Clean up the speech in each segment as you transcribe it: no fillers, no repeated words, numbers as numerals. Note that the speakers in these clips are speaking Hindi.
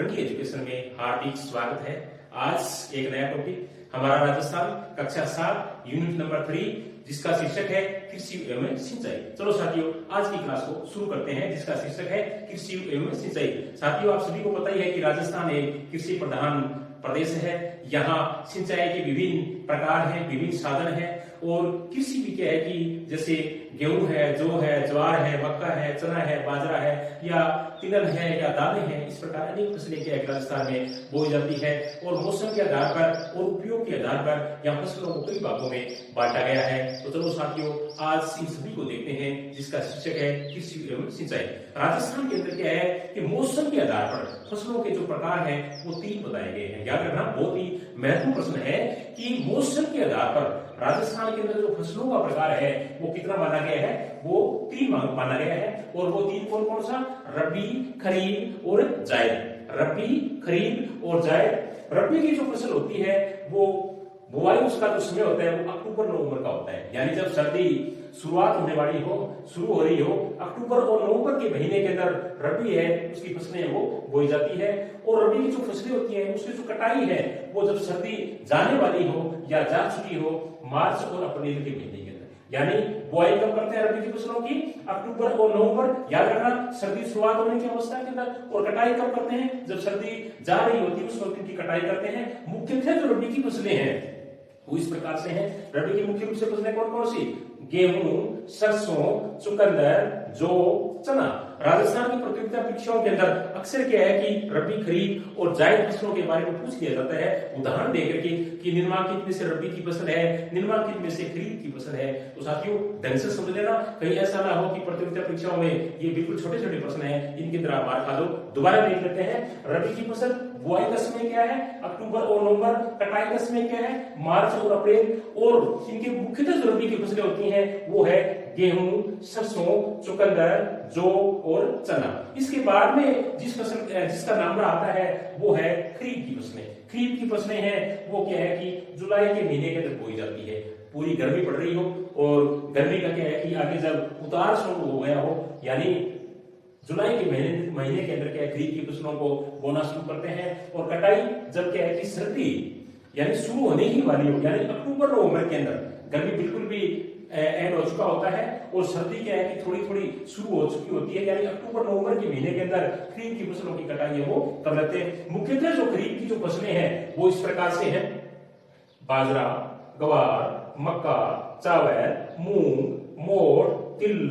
की एजुकेशन में हार्दिक स्वागत है। आज एक नया टॉपिक हमारा राजस्थान कक्षा 7 यूनिट नंबर 3 जिसका शीर्षक है कृषि एवं सिंचाई। चलो साथियों, आज की क्लास को शुरू करते हैं जिसका शीर्षक है कृषि एवं सिंचाई। साथियों, आप सभी को पता ही है कि राजस्थान एक कृषि प्रधान प्रदेश है। यहाँ सिंचाई के विभिन्न प्रकार हैं, विभिन्न साधन हैं और कृषि भी क्या है कि जैसे गेहूं है, जौ है, ज्वार है, मक्का है, चना है, बाजरा है या तिलहन है या दालें हैं, इस प्रकार अनेक फसलें क्या है राजस्थान में बोई जाती है और मौसम के आधार पर और उपयोग के आधार पर यहाँ फसलों को कई भागों में बांटा गया है। तो चलो साथियों, आज इन सभी को देखते हैं जिसका शीर्षक है कृषि एवं सिंचाई। राजस्थान के अंदर क्या है कि मौसम के आधार पर फसलों के जो प्रकार हैं वो 3 बताए गए हैं। याद रखना, बहुत ही महत्वपूर्ण प्रश्न है कि मौसम के आधार पर राजस्थान के अंदर जो फसलों का प्रकार है वो कितना माना गया है, वो 3 माना गया है। और वो 3 कौन कौन सा? रबी, खरीफ और जायद। रबी, खरीफ और जायद। रबी की जो फसल होती है वो बुआई उसका जो समय होता है वो अक्टूबर नवंबर का होता है। यानी जब सर्दी शुरुआत होने वाली हो, शुरू हो रही हो, अक्टूबर और नवंबर के महीने के अंदर रबी है उसकी फसलें वो बोई जाती है। और रबी की जो फसलें होती है उसकी जो कटाई है वो जब सर्दी जाने वाली हो या जा चुकी हो, मार्च और अप्रैल के महीने के अंदर। यानी बुआई कब करते हैं रबी की फसलों की? अक्टूबर और नवंबर। याद रखना, सर्दी शुरुआत होने की अवस्था के अंदर। और कटाई कब करते हैं? जब सर्दी जा रही होती है उस वक्त की कटाई करते हैं। मुख्यतः जो रबी की फसलें हैं वो इस प्रकार से हैं। रबी की मुख्य रूप से फसलें कौन कौन सी? गेहूं, सरसों, चुकंदर, जौ, चना। राजस्थान की प्रतियोगिता परीक्षाओं के अंदर अक्सर क्या है कि रबी, खरीफ और जायद फसलों के बारे में पूछ लिया जाता है उदाहरण देकर के कि निम्नलिखित में से रबी की फसल है, निम्नलिखित में से खरीफ की फसल है। तो साथियों ढंग से समझ लेना, कहीं ऐसा ना हो कि प्रतियोगिता परीक्षाओं में ये बिल्कुल छोटे छोटे प्रश्न है, इनकी तरह मार खा दो। दोबारा देख लेते हैं। रबी की फसल बुआई का समय क्या है? अक्टूबर और नवंबर। कटाई का समय क्या है? मार्च और अप्रैल। और इनकी मुख्यतः जो रबी की फसलें होती हैं वो है गेहूं, सरसों, चुकंदर, जौ और चना। इसके बाद में जिस फसल जिसका नाम आता है वो है खरीफ की फसलें। खरीफ की फसलें हैं वो क्या है कि जुलाई के महीने के अंदर बोई जाती है। पूरी गर्मी पड़ रही हो और गर्मी का क्या है कि आगे जब उतार शुरू हो गया हो, यानी जुलाई के महीने के अंदर क्या है खरीफ की फसलों को बोना शुरू करते हैं। और कटाई जब क्या है कि सर्दी यानी शुरू होने ही वाली हो, यानी अक्टूबर नवंबर के अंदर गर्मी बिल्कुल भी एंड हो चुका होता है और सर्दी क्या है कि थोड़ी थोड़ी शुरू हो चुकी होती है, यानी अक्टूबर नवंबर के महीने के अंदर खरीफ की फसलों की कटाई है वो कर लेते हैं। मुख्यतः जो खरीफ की जो फसलें हैं वो इस प्रकार से हैं: बाजरा, ग्वार, मक्का, चावल, मूंग, मोठ, तिल,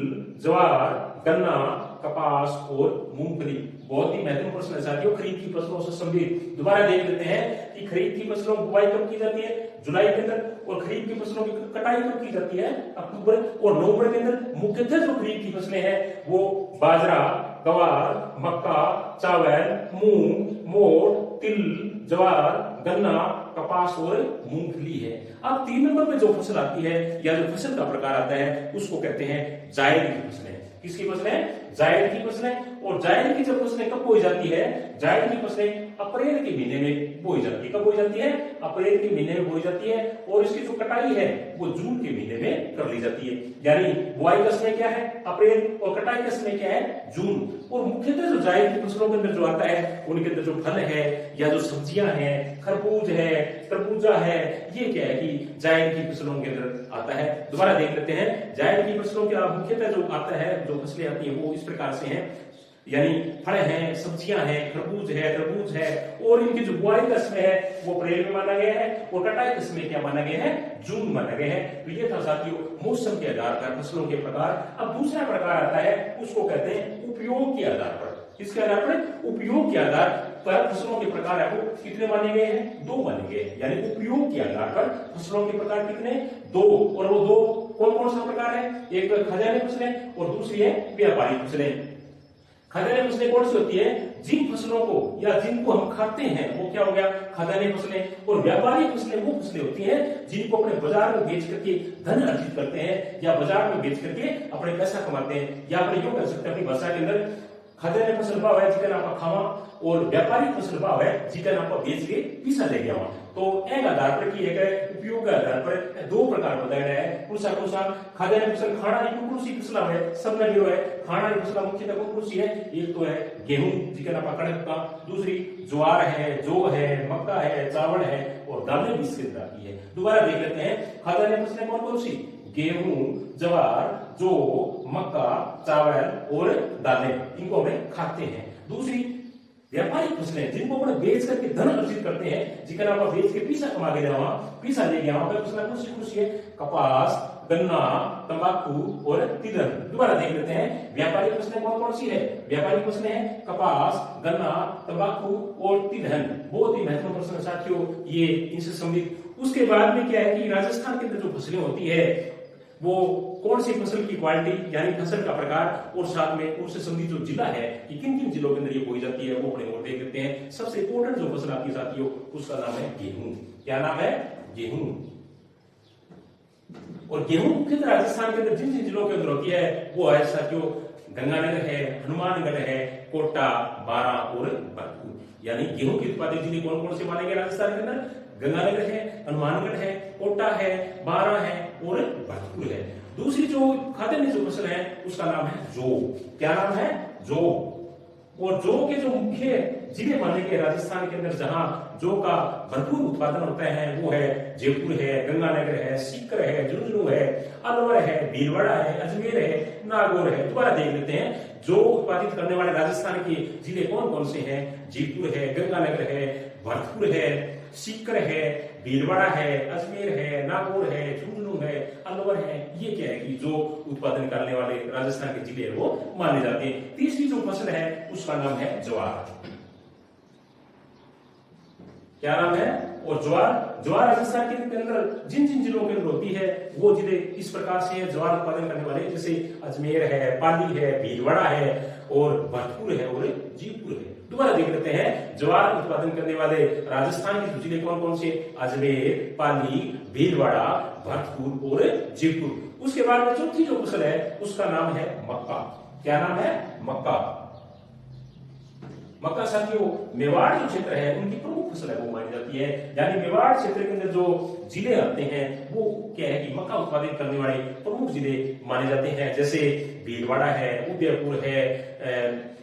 ज्वार, गन्ना, कपास और मूंगफली। बहुत ही महत्वपूर्ण प्रश्न है साथियों खरीफ की फसलों से संबंधित। दोबारा देख लेते हैं कि खरीफ की फसलों की बुआई कब की जाती है? जुलाई के अंदर। और खरीफ की फसलों की कटाई कब की जाती है? अक्टूबर और नवंबर के अंदर। मुख्यतः जो खरीफ की फसलें हैं वो बाजरा, ग्वार, मक्का, चावल, मूंग, मोठ, तिल, ज्वार, गन्ना, कपास और मूंगफली है। अब 3 नंबर पे जो फसल आती है या जो फसल का प्रकार आता है उसको कहते हैं जायद की फसलें। किसकी फसलें? जायद की फसलें। और जायद की जब फसलें कब बोई जाती है? जायद की फसलें अप्रैल के महीने में बोई जाती है। कब बोई जाती है? अप्रैल के महीने में बोई जाती है। और इसकी जो कटाई है वो जून के महीने में कर ली जाती है। यानी बुआई का समय क्या है? अप्रैल। और कटाई का समय क्या है? जून। और मुख्यतः जो जायद की फसलों के अंदर जो आता है उनके अंदर जो फल है या जो सब्जियां हैं, खरबूज है, तरबूजा है, ये क्या है कि जायद की फसलों के अंदर आता है। दोबारा देख लेते हैं। जायद की फसलों के मुख्यतः जो आता है, जो फसलें आती है वो इस प्रकार से हैं, यानी फल हैं, सब्जियां हैं, खरबूज है, तरबूज है। और इनकी जो बुआई का समय है वो अप्रैल में माना गया है और कटाई का समय क्या माना गया है? जून माना गया है। तो ये था साथियों मौसम के आधार पर फसलों के प्रकार। अब दूसरा प्रकार आता है उसको कहते हैं उपयोग के आधार पर। किसके आधार पर? उपयोग के आधार पर फसलों के प्रकार है वो कितने माने गए हैं? 2 माने गए हैं। यानी उपयोग के आधार पर फसलों के प्रकार कितने? 2। और वो 2 कौन कौन सा प्रकार है? एक खजाने फसलें और दूसरी है व्यापारिक फसलें। खजाने फसलें कौन सी होती है? जिन फसलों को या जिनको हम खाते हैं वो क्या हो गया? खजाने फसलें। और व्यापारिक फसलें वो फसलें होती हैं जिनको अपने बाजार में बेच करके धन अर्जित करते हैं या बाजार में बेच करके अपने पैसा कमाते हैं। या अपने यूं कह सकते हैं अपनी भाषा के अंदर खजाने फसल भाव है जिकन आप खावा और व्यापारिक फसल भाव है जिकन आप बेच के पीसा ले गया। तो एक आधार पर की है उपयोग के आधार पर दो प्रकार बताया गया है। कौन सा खाद्यान्न फसल खाना कृषि फसला है सब में है खाना फसला मुख्यतः कौन कृषि है। एक तो है गेहूं जिसका नाम कणक का, दूसरी ज्वार है, जौ है, मक्का है, चावल है और दालें भी इसके अंदर आती है। दोबारा देख लेते हैं खाद्यान्न फसलें कौन कौन सी, गेहूं, ज्वार, जौ, मक्का, चावल और दालें, इनको हमें खाते हैं। दूसरी व्यापारिक फसलें जिनको अपने बेच करके धन अर्जित करते हैं, जिनका नाम आप बेच के पैसा कमा के जावा पैसा ले गया वहां पर फसलें कौन सी कृषि है, कपास, गन्ना, तंबाकू और तिलहन। दोबारा देख लेते हैं व्यापारिक फसलें कौन कौन सी है। व्यापारिक फसलें हैं कपास, गन्ना, तंबाकू और तिलहन। बहुत ही महत्वपूर्ण प्रश्न साथियों ये इनसे संबंधित। उसके बाद में क्या है कि राजस्थान के अंदर जो फसलें होती है वो कौन सी फसल की क्वालिटी यानी फसल का प्रकार और साथ में उससे संबंधित जो जिला है कि किन किन जिलों के अंदर ये बोई जाती है वो अपने और देख लेते हैं। सबसे इंपॉर्टेंट जो फसल आती है साथियों उसका नाम है गेहूं। क्या नाम है, गेहूं। और गेहूं मुख्यतः राजस्थान के अंदर जिन जिन जिलों के अंदर होती है वो है साथियों गंगानगर है, हनुमानगढ़ है, कोटा, बारां और भरतपुर। यानी गेहूं के उत्पादित जिले कौन कौन से माने गए राजस्थान के अंदर, गंगानगर है, हनुमानगढ़ है, कोटा है, बारां है और भरतपुर है। दूसरी जो खाद्यान्न जो फसल है उसका नाम है जौ। क्या नाम है, जौ। और जौ के जो मुख्य जिले माने गए राजस्थान के अंदर जहां जौ का भरपूर उत्पादन होता है वो है जयपुर है, गंगानगर है, सीकर है, झुंझुनू है, अलवर है, भीलवाड़ा है, अजमेर है, नागौर है। दोबारा देख लेते हैं जो उत्पादित करने वाले राजस्थान के जिले कौन कौन से हैं। जयपुर है, गंगानगर है, भरतपुर है, सीकर है, भीलवाड़ा है, अजमेर है, नागौर है, झुंझुनू है, अलवर है। ये क्या है कि जो उत्पादन करने वाले राजस्थान के जिले वो माने जाते हैं। तीसरी जो फसल है उसका नाम है ज्वार। क्या नाम है, और ज्वार राजस्थान के अंदर जिन जिन जिलों के अंदर होती है वो जिले इस प्रकार से है ज्वार उत्पादन करने वाले, जैसे अजमेर है, पाली है, भीलवाड़ा है और भरतपुर है और जयपुर है। दोबारा देख लेते हैं ज्वार उत्पादन करने वाले राजस्थान के जिले कौन कौन से, अजमेर, पाली, भीलवाड़ा, भरतपुर और जयपुर। उसके बाद में चौथी जो फसल है उसका नाम है मक्का। क्या नाम है, मक्का। मक्का साथियों मेवाड़ जो क्षेत्र है उनकी प्रमुख फसल है वो मानी जाती है। यानी मेवाड़ क्षेत्र के अंदर जो जिले आते हैं वो क्या है कि मक्का उत्पादित करने वाले प्रमुख जिले माने जाते हैं, जैसे भीलवाड़ा है, उदयपुर है,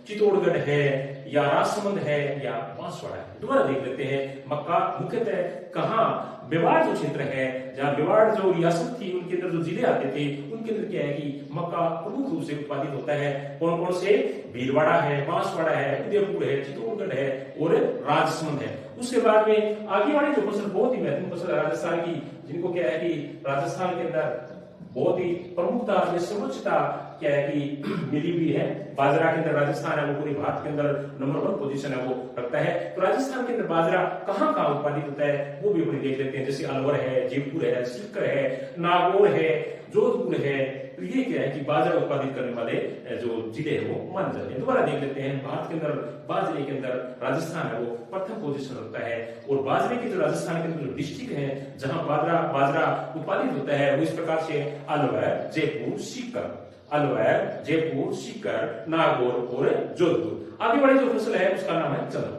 चित्तौड़गढ़ है, या राजसमंद है, या बांसवाड़ा है। दोबारा देख लेते हैं मक्का मुख्यतः कहाँ, मेवाड़ जो क्षेत्र है जहाँ मेवाड़ जो रियासत थी उनके अंदर जो जिले आते थे उनके अंदर क्या है कि मक्का प्रमुख रूप से उत्पादित होता है। कौन कौन से, भीलवाड़ा है, बांसवाड़ा है, उदयपुर है, चित्तौड़गढ़ है और राजसमंद है। उसके बाद में आगे वाली जो फसल बहुत ही महत्वपूर्ण फसल है राजस्थान की, जिनको क्या है कि राजस्थान के अंदर बहुत ही प्रमुखता सर्वोच्चता क्या है कि मिली हुई है। बाजरा के अंदर राजस्थान है वो पूरे भारत के अंदर नंबर 1 पोजीशन है वो रखता है। तो राजस्थान के अंदर बाजरा कहाँ कहाँ उत्पादित होता है वो भी अपने देख लेते हैं, जैसे अलवर है, जयपुर है, सीकर है, नागौर है, जोधपुर है। तो ये क्या है कि बाजरा उत्पादित करने वाले जो जिले हैं वो माने जाते हैं। दोबारा देख लेते हैं भारत के अंदर बाजरे के अंदर राजस्थान है वो प्रथम पोजीशन रखता है। और बाजरे के जो राजस्थान के अंदर जो डिस्ट्रिक्ट है जहां बाजरा उत्पादित होता है वो इस प्रकार से अलवर, जयपुर, सीकर, अलवर, जयपुर, सीकर, नागौर और जोधपुर। आगे वाली जो फसल है उसका नाम है चना।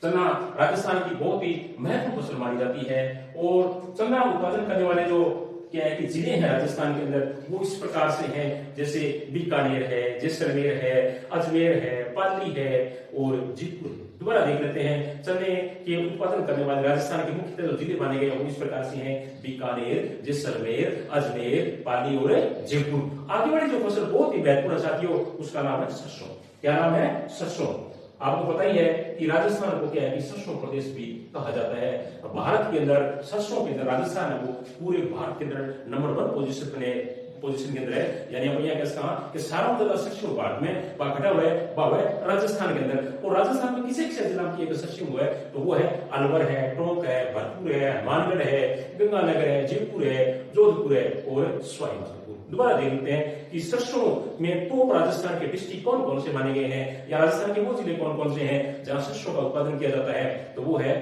चना राजस्थान की बहुत ही महत्वपूर्ण फसल मानी जाती है। और चना उत्पादन करने वाले जो क्या है कि जिले हैं राजस्थान के अंदर वो इस प्रकार से हैं, जैसे बीकानेर है, जैसलमेर है, अजमेर है, पाली है और जयपुर है। दोबारा देख लेते हैं चने के उत्पादन करने वाले राजस्थान के मुख्य जो जिले माने गए वो इस प्रकार से हैं, बीकानेर, जैसलमेर, अजमेर, पाली और जयपुर। आगे वाली जो फसल बहुत ही महत्वपूर्ण साथियों उसका नाम है सरसों। क्या नाम है, सरसों। आपको पता ही है कि राजस्थान को क्या है कि सरसों प्रदेश भी कहा जाता है। भारत के अंदर सरसों के अंदर राजस्थान है वो पूरे भारत के अंदर नंबर 1 पोजीशन के अंदर है। यानी हम यहाँ कैसे कहा कि सारा ज्यादा सरसों भारत में घटा हुआ है राजस्थान के अंदर। और राजस्थान में किसी जिला की अगर सरसों हुआ है तो वो है अलवर है, टोंक है, भरतपुर है, हनुमानगढ़ है, गंगानगर है, जयपुर है, जोधपुर है और सवाई माधोपुर। दोबारा देख लेते हैं कि सरसों में टॉप राजस्थान के डिस्ट्रिक्ट कौन कौन से माने गए हैं या राजस्थान के वो जिले कौन कौन से हैं जहां सरसों का उत्पादन किया जाता है। तो वो है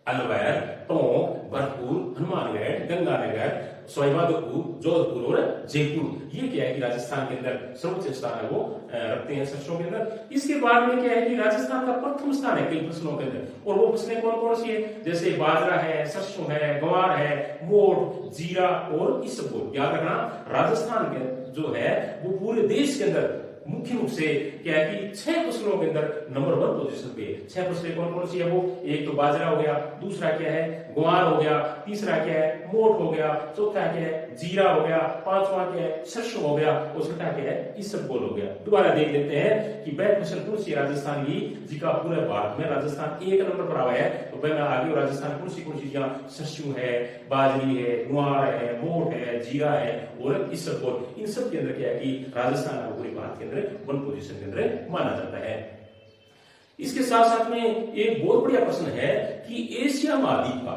अलवर, टोंक, भरतपुर, हनुमानगढ़ सुंदरगढ़, गंगानगर, सवाईमाधोपुर, जोधपुर और जयपुर, ये क्या है कि राजस्थान के अंदर सर्वोच्च स्थान है वो रखते हैं सरसों के अंदर। इसके बाद में क्या है कि राजस्थान का प्रथम स्थान है कई फसलों के अंदर, और वो फसलें कौन कौन सी है, जैसे बाजरा है, सरसों है, ग्वार है, मोठ, जीरा और इसबगोल। याद रखना, राजस्थान के जो है वो पूरे देश के अंदर मुख्य रूप से क्या है कि 6 फसलों के अंदर नंबर 1 पोजीशन पे है। 6 फसलें कौन कौन सी है वो, एक तो बाजरा हो गया, दूसरा क्या है ग्वार हो गया, तीसरा क्या है मोठ हो गया, चौथा क्या है जीरा हो गया, पांचवा क्या है सरसों हो गया, और छठा क्या है इसबगोल हो गया। दोबारा देख लेते हैं कि वह फसल कौन सी राजस्थान की जिसका पूरे भारत में राजस्थान 1 नंबर पर आया है। तो वह मैं आगे राजस्थान कौन सी चीजें, सरसों है, बाजरी है, ग्वार है, मोठ है, जीरा है और इसबगोल, इन सब के अंदर क्या है कि राजस्थान पूरे भारत के अंदर 1 पोजीशन के अंदर माना जाता है। इसके साथ साथ में एक बहुत बढ़िया प्रश्न है कि एशिया महाद्वीप का,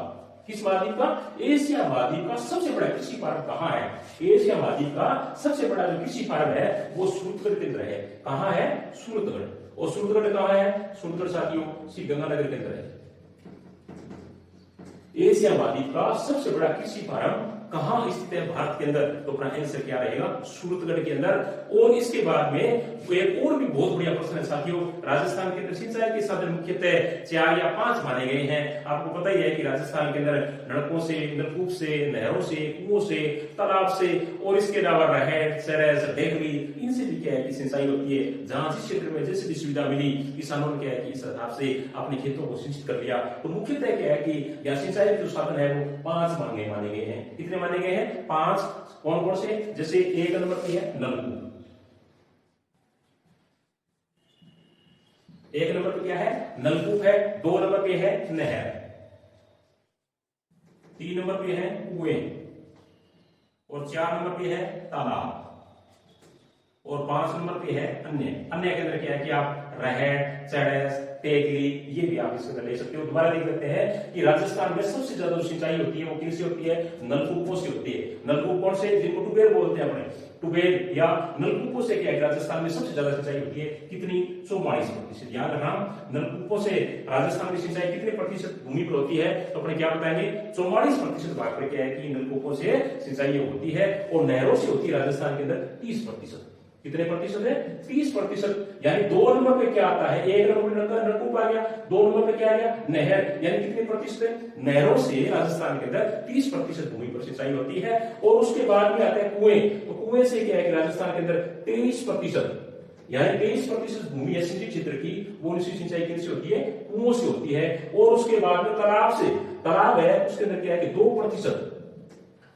किस महाद्वीप का, एशिया महाद्वीप का सबसे बड़ा कृषि फार्म कहाँ है। एशिया महाद्वीप का सबसे बड़ा जो कृषि फार्म है वो सूरतगढ़ के अंदर है। कहाँ है, सूरतगढ़। और सूरतगढ़ कहाँ है, सूरतगढ़ साथियों श्री गंगानगर के अंदर है। एशिया महाद्वीप का सबसे बड़ा कृषि फार्म कहां स्थित है भारत के अंदर, तो अपना आंसर क्या रहेगा, सूरतगढ़ के अंदर। और इसके बाद में एक और भी बहुत बढ़िया प्रश्न है साथियों, राजस्थान के अंदर सिंचाई के साधन मुख्यतः 4 या 5 माने गए हैं। आपको पता ही है कि राजस्थान के अंदर नलकों से, नलकूप से, नहरों से, कुओं से, तालाब से, और इसके अलावा रहट, सरस, डेगरी, इनसे भी क्या है कि सिंचाई होती है। जहां जिस क्षेत्र में जैसे भी सुविधा मिली, किसानों ने क्या है कि इस हिसाब से अपने खेतों को सिंचित कर लिया। तो मुख्यतः क्या है कि यहाँ सिंचाई के जो साधन है वो 5 माने गए हैं। कितने माने गए हैं, 5। कौन कौन से, जैसे 1 नंबर पे है नलकूप, 1 नंबर पे क्या है नलकूप है, 2 नंबर पे है नहर, 3 नंबर पे है कुएं, और 4 नंबर पे है तालाब, और 5 नंबर पे है अन्य। अन्य के अंदर क्या है कि आप रहट, चड़स, टेकली, ये भी आप इसके अंदर ले सकते हो। दोबारा देख लेते हैं कि राजस्थान में सबसे ज्यादा जो सिंचाई होती है वो किससे होती है, नलकूपों से होती है। नलकूप कौन से, जिनको टुबेल बोलते हैं अपने, टुबेल या नलकूपों से क्या है राजस्थान में सबसे ज्यादा सिंचाई होती है। कितनी, 44%। याद रखना, नलकूपों से राजस्थान में सिंचाई कितने प्रतिशत भूमि पर होती है, तो अपने क्या बताएंगे 44% भाग पर क्या है कि नलकूपों से सिंचाई होती है। और नहरों से होती है राजस्थान के अंदर 30%। कितने प्रतिशत है, 30%। यानी 2 नंबर पे क्या आता है, 1 नंबर पे नलकूप आ गया, 2 नंबर पे क्या आ गया नहर, यानी कितने प्रतिशत है, नहरों से राजस्थान के अंदर 30% भूमि पर सिंचाई होती है। और उसके बाद में आते हैं कुएं, तो कुएं से क्या है कि राजस्थान के अंदर 23%, यानी 23% भूमि है सिंचित क्षेत्र की, वो उनकी सिंचाई किनसे होती है, कुओं से होती है। और उसके बाद में तालाब से, तालाब है उसके अंदर क्या है कि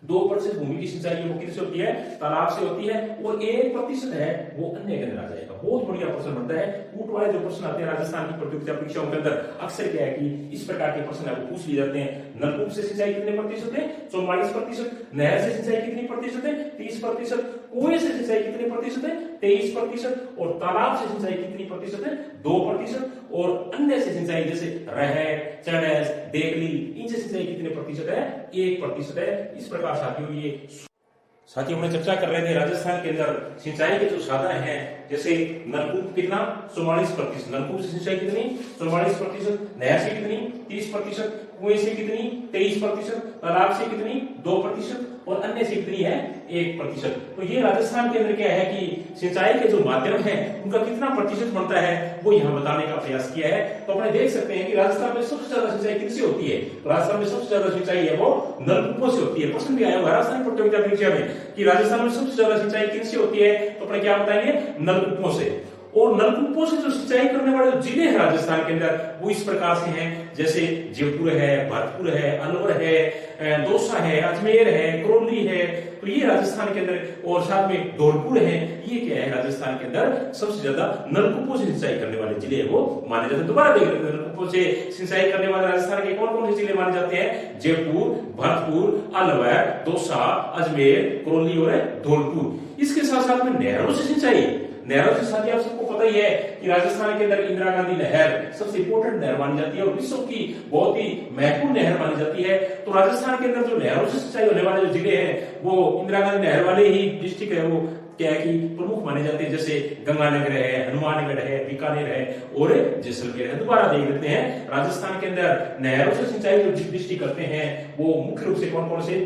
2% भूमि की सिंचाई वो किससे होती है, तालाब से होती है। और 1% है वो अन्य के अंदर आ जाएगा। बहुत बढ़िया प्रश्न बनता है। कूट वाले जो प्रश्न आते हैं राजस्थान की प्रतियोगिता परीक्षाओं के अंदर, अक्सर क्या है कि इस प्रकार के प्रश्न आपको पूछ लिए जाते हैं। नलकूप से सिंचाई कितने प्रतिशत है, 44%। नहर से सिंचाई कितनी प्रतिशत है, 30%। कुएं से सिंचाई कितने प्रतिशत है, 23%। और तालाब से सिंचाई कितनी प्रतिशत है, 2%। और अन्य से सिंचाई जैसे रहट, चड़स, डेगली, इनसे सिंचाई कितने प्रतिशत है, 1% है। इस प्रकार साथियों हमने चर्चा कर रहे थे राजस्थान के अंदर सिंचाई के जो साधन हैं, जैसे नलकूप कितना 44%, नलकूप से सिंचाई कितनी 44%, नहर से कितनी 30%, कुएं से कितनी 23%, तालाब से कितनी 2% और अन्य से कितनी है 1%। तो ये राजस्थान के अंदर क्या है कि सिंचाई के जो माध्यम है उनका कितना प्रतिशत बनता है वो यहाँ बताने का प्रयास किया है। तो अपने देख सकते हैं कि राजस्थान में सबसे ज्यादा सिंचाई किससे होती है, राजस्थान में सबसे ज्यादा सिंचाई है वो नलकूपों से होती है। प्रश्न भी आया हुआ राजस्थान प्रतियोगिता परीक्षा में कि राजस्थान में सबसे ज्यादा सिंचाई किससे होती है, तो अपने क्या बताएंगे नलकूपों से। और नलकूपों से जो सिंचाई करने वाले जिले हैं राजस्थान के अंदर वो इस प्रकार से हैं, जैसे जयपुर है, भरतपुर है, अलवर है, दौसा है, अजमेर है, करौली है, तो ये राजस्थान के अंदर, और साथ में धौलपुर है, ये क्या है राजस्थान के अंदर सबसे ज्यादा नलकूपों से सिंचाई करने वाले जिले वो माने जाते हैं। दोबारा देख लेते हैं नलकूपों से सिंचाई करने वाले राजस्थान के कौन कौन से जिले माने जाते हैं, जयपुर, भरतपुर, अलवर, दौसा, अजमेर, करौली और धौलपुर। इसके साथ साथ में नहरों से सिंचाई, नहरों से साथ ही आप सबको पता ही है कि राजस्थान के अंदर इंदिरा गांधी नहर सबसे इंपोर्टेंट नहर मानी जाती है और विश्व की बहुत ही महत्वपूर्ण नहर मानी जाती है। तो राजस्थान के अंदर जो नहरों से सिंचाई होने वाले जो जिले हैं वो इंदिरा गांधी नहर वाले ही डिस्ट्रिक्ट है वो क्या है कि प्रमुख माने जाते हैं, जैसे गंगानगर है, हनुमानगढ़ है, बीकानेर है और जैसलमेर है। दोबारा देख लेते हैं, राजस्थान के अंदर नहरों से सिंचाई जो दृष्टि करते हैं वो मुख्य रूप से कौन कौन से,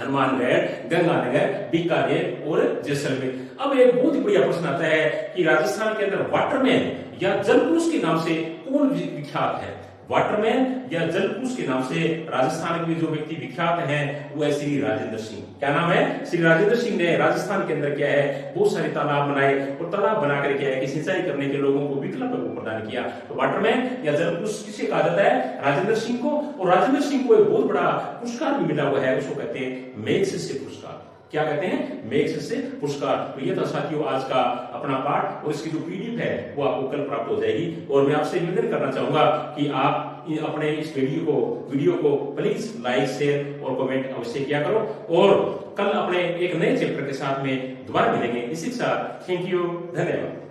हनुमानगढ़, गंगानगर, बीकानेर और जैसलमेर। अब एक बहुत ही बढ़िया प्रश्न आता है कि राजस्थान के अंदर वाटरमैन या जलपुरुष के नाम से कौन विख्यात है। वाटरमैन या जलपुरुष के नाम से राजस्थान के जो व्यक्ति विख्यात हैं वो है श्री राजेंद्र सिंह। क्या नाम है? श्री राजेंद्र सिंह ने राजस्थान के अंदर क्या है बहुत सारे तालाब बनाए और तालाब बनाकर क्या है कि सिंचाई करने के लोगों को विकल्प प्रदान किया। तो वाटरमैन या जलपुरुष किसे कहा जाता है? राजेंद्र सिंह को। और राजेंद्र सिंह को एक बहुत बड़ा पुरस्कार भी मिला हुआ है, उसको कहते हैं मैग्सेसे पुरस्कार। क्या कहते हैं? मैग्सेसे पुरस्कार। तो ये था साथियों आज का अपना पाठ, और इसकी जो पीडीएफ है वो आपको कल प्राप्त हो जाएगी। और मैं आपसे निवेदन करना चाहूंगा कि आप अपने इस वीडियो को प्लीज लाइक, शेयर और कमेंट अवश्य किया करो। और कल अपने एक नए चैप्टर के साथ में दोबारा मिलेंगे इसी के साथ। थैंक यू, धन्यवाद।